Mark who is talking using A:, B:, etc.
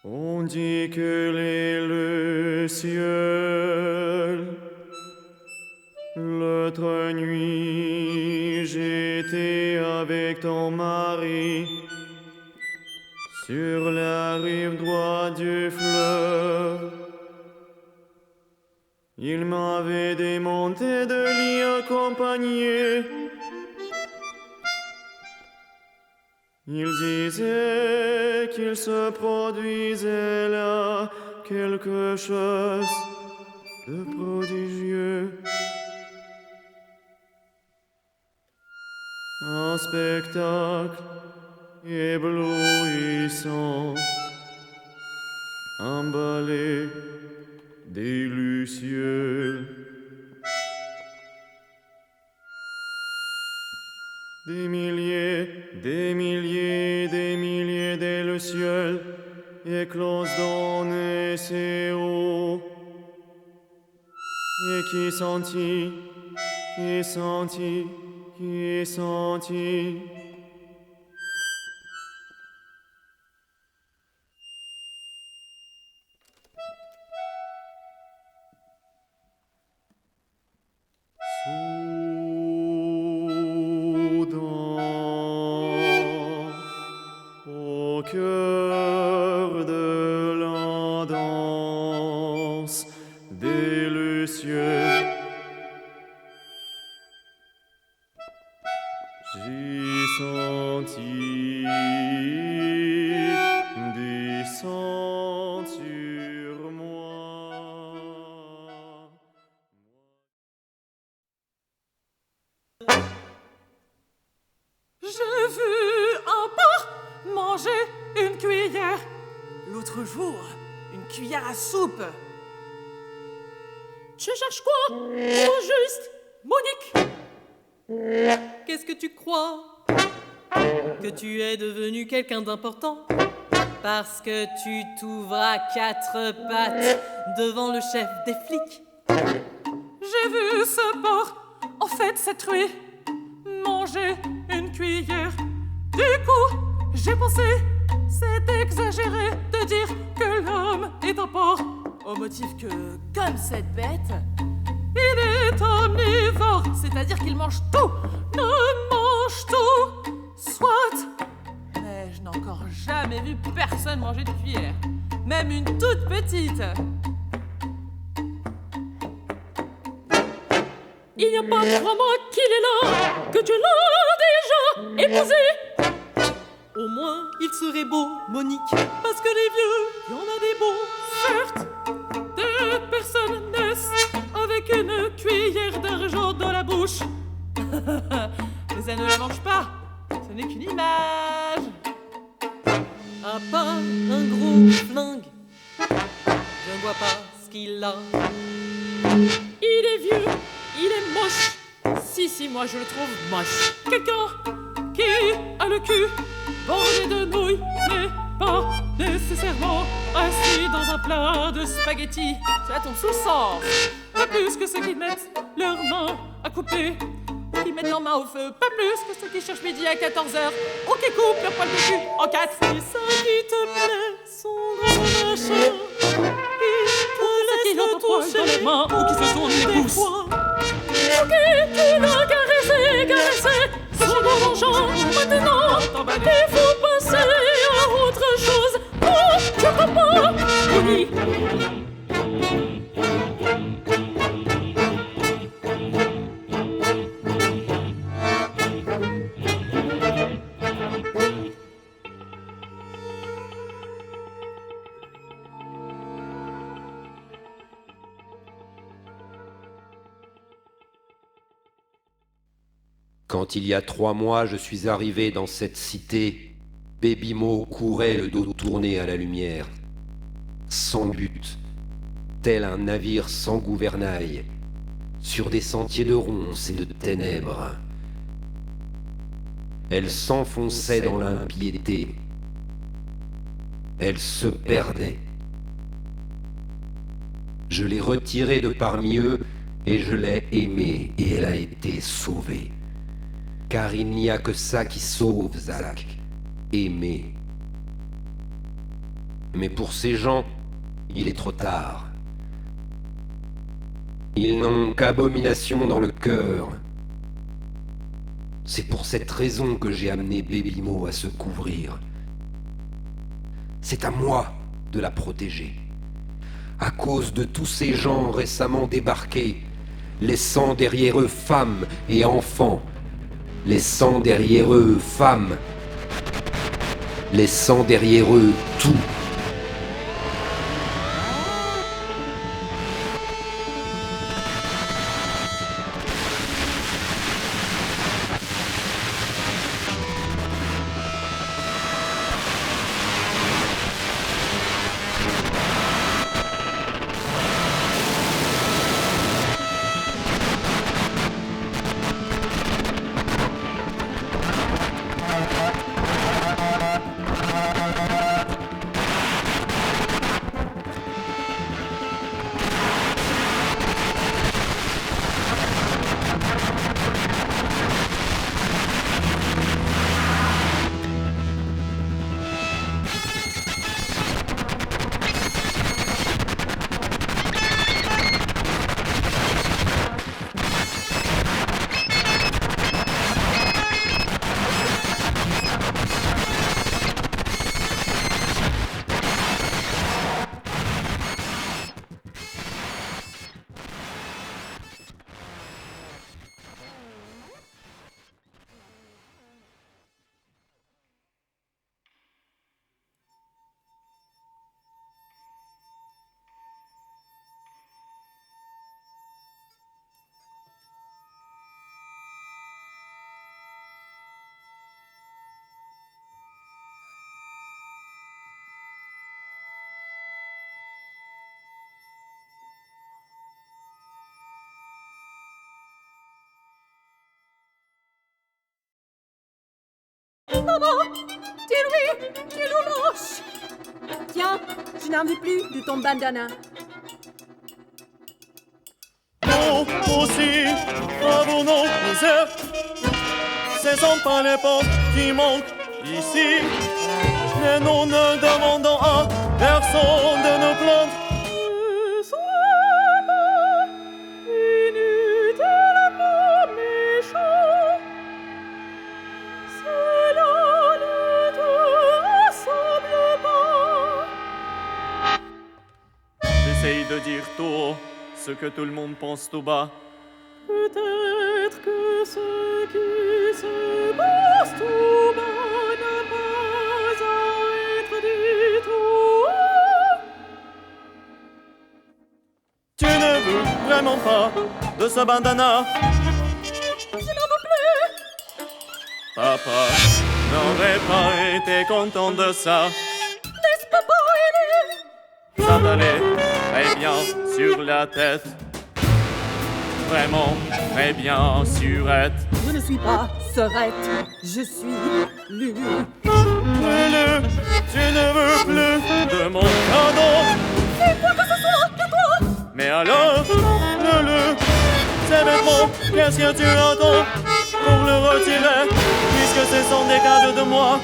A: On dit que les lucioles. L'autre nuit, j'étais avec ton mari sur la rive droite du fleuve. Il m'avait démonté de l'y accompagner. Il disait qu'il se produisait là quelque chose de prodigieux. Un spectacle éblouissant, un ballet des lucioles. Des milliers, des milliers, des milliers de lucioles éclosent dans ces eaux. Et qui sentit, qui sentit, qui sentit. Soudain, au cœur de la danse des lucioles, j'ai senti descendre sur moi.
B: J'ai vu un porc manger une cuillère. L'autre jour, une cuillère à soupe. Tu cherches quoi? Au juste, Monique.
C: Qu'est-ce que tu crois? Que tu es devenu quelqu'un d'important? Parce que tu t'ouvres à quatre pattes devant le chef des flics?
B: J'ai vu ce porc, en fait cette nuit, manger une cuillère. Du coup, j'ai pensé, c'est exagéré de dire que l'homme est un porc.
C: Au motif que, comme cette bête,
B: Il est omnivore,
C: c'est-à-dire qu'il mange tout.
B: ne mange tout, soit.
C: Mais je n'ai encore jamais vu personne manger de cuillère. Même une toute petite.
B: Il n'y a pas 3 mois qu'il est là, que tu l'as déjà épousé.
C: Au moins, il serait beau, Monique. Parce que les vieux, il y en a des beaux.
B: Certes, des personnes naissent avec une cuillère d'argent dans la bouche.
C: Mais elle ne la mange pas. Ce n'est qu'une image. À part un gros flingue, je ne vois pas ce qu'il a.
B: Il est vieux, il est moche. Si, moi je le trouve moche. Quelqu'un qui a le cul bordé de nouilles n'est pas nécessairement assis dans un plat de spaghettis.
C: Cela tombe sous le sens.
B: Pas plus que ceux qui mettent leurs mains à couper,
C: Ou qui mettent leurs mains au feu.
B: pas plus que ceux qui cherchent midi à 14h, ou qui coupent leur poil de cul en 4.
C: C'est ça qui te plaît, son grand machin.
B: Qui ont ton poil dans les mains, ou qui se tournent les pouces.
C: Fois.
B: Ok, tu l'as caressé, son vengeant. Maintenant, il faut passer à autre chose. Oh, je comprends, oui.
D: Quand il y a 3 mois je suis arrivé dans cette cité, Baby Mo courait le dos tourné à la lumière, sans but, tel un navire sans gouvernail, sur des sentiers de ronces et de ténèbres. Elle s'enfonçait dans l'impiété. Elle se perdait. Je l'ai retirée de parmi eux et je l'ai aimée et elle a été sauvée. Car il n'y a que ça qui sauve, Zach. Aimer. Mais pour ces gens, il est trop tard. Ils n'ont qu'abomination dans le cœur. C'est pour cette raison que j'ai amené Baby Mo à se couvrir. C'est à moi de la protéger. À cause de tous ces gens récemment débarqués, laissant derrière eux femmes et enfants, laissant derrière eux femmes, laissant derrière eux tout.
E: Maman, dis-lui qu'il nous lâche. Tiens, je n'en veux plus de ton bandana.
A: Nous aussi avons nos misères. Ce sont pas les pauvres qui manquent ici. Mais nous ne demandons à personne de nous plaindre.
B: Ne sois pas inutilement méchant. Cela ne te ressemble pas.
A: J'essaye de dire tout haut ce que tout le monde pense tout bas.
B: Peut-être que ce qui se passe tout bas n'a pas à être dit tout haut.
A: Tu ne veux vraiment pas de ce bandana.
B: Je n'en veux plus.
A: Papa n'aurait pas été content de ça.
B: N'est-ce pas aîné?
A: Ça t'allait très bien sur la tête. Vraiment très bien surette.
E: Je ne suis pas Serette, je suis Lulu.
A: Lulu, tu ne veux plus de mon cadeau.
B: Et quoi que ce soit de toi.
A: Mais alors, Lulu, ces vêtements, qu'est-ce que tu attends pour le retirer? Puisque ce sont des cadeaux de moi.